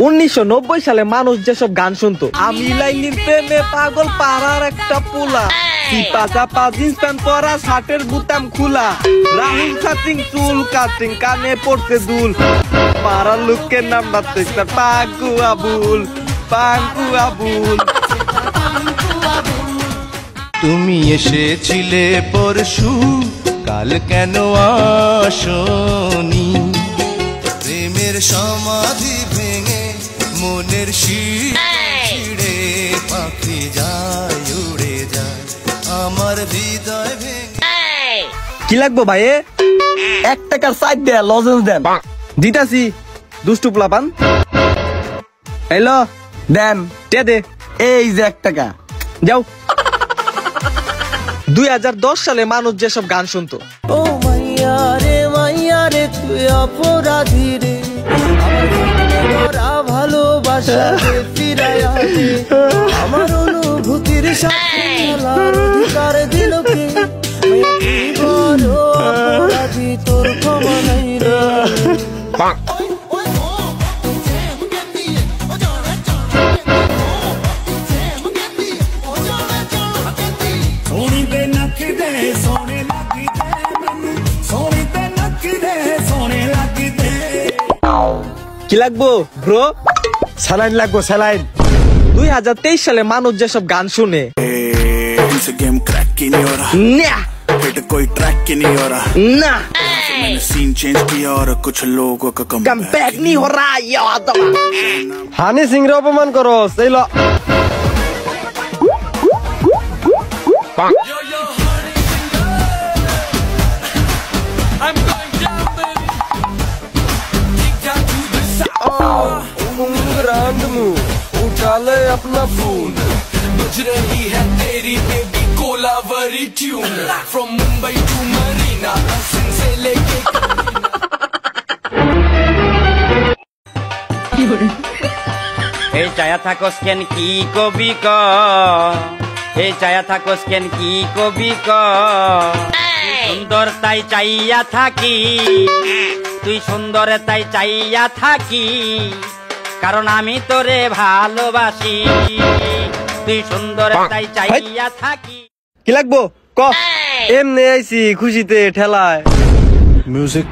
1990 সালে মানুষ যেসব গান শুনতো, আমি লাইনির প্রেমে পাগল পাড়ার একটা পোলা, চিপা চাপা জিন্স প্যান্ট পরা, শার্টের বুতাম খোলা, রাহুল কাটিং চুল কাটিং, কানে পড়তে দুল, পাড়ার লোকের নাম ডাকতে পাগু আবুল, পাগু আবুল। তুমি এসেছিলে পরশু, কাল কেন আসনি? প্রেমের সমাধি ভেঙে মনের শিরে পাখি যায় উড়ে যায় আমার হৃদয় ভেঙে। কি লাগবো ভাই? 1 টাকার সাইড দে, লজেন্স দেন। দিতাছি দুষ্টু প্লাপান। হ্যালো দেন, তে দে। এই যে 1 টাকা, যাও। 2010 সালে মানুষ যেসব গান শুনতো, ও মাইয়া রে তুই অপরাধী রে, আমার ভালোবাসা ফিরাইয়া দে, আমার অনুভূতির সাথে খেলার অধিকার দিল কে, তুই বড় অপরাধী, তোর ক্ষমা নাই রে। কি লাগবো ব্রো? স্যালাইন লাগবো, স্যালাইন। 2023 সালে মানুষ যেসব গান শুনে, गेम क्रैक की नहीं हो रहा, हिट कोई ट्रैक की नहीं हो रहा, मैंने सीन चेंज किया और कुछ लोगों का कम बैक नहीं हो रहा। হানি সিং রে অপমান করো, সেই ল। उठा ले अपना फोन, बज रही है तेरी baby Kolaveri tune, from Mumbai to Marina, लसन से लेके এই চায়া থাকোস কেন কি কবি ক, এই চায়া থাকোস কেন কি কবি ক, সুন্দর তাই চাইয়া থাকি, তুই সুন্দর তাই চাইয়া থাকি, কারণ আমি তোরে ভালোবাসি, তুই সুন্দর তাই চাইয়া থাকি। কি লাগবো ক? এমনি আইছি খুশিতে ঠেলায়। म्यूजिक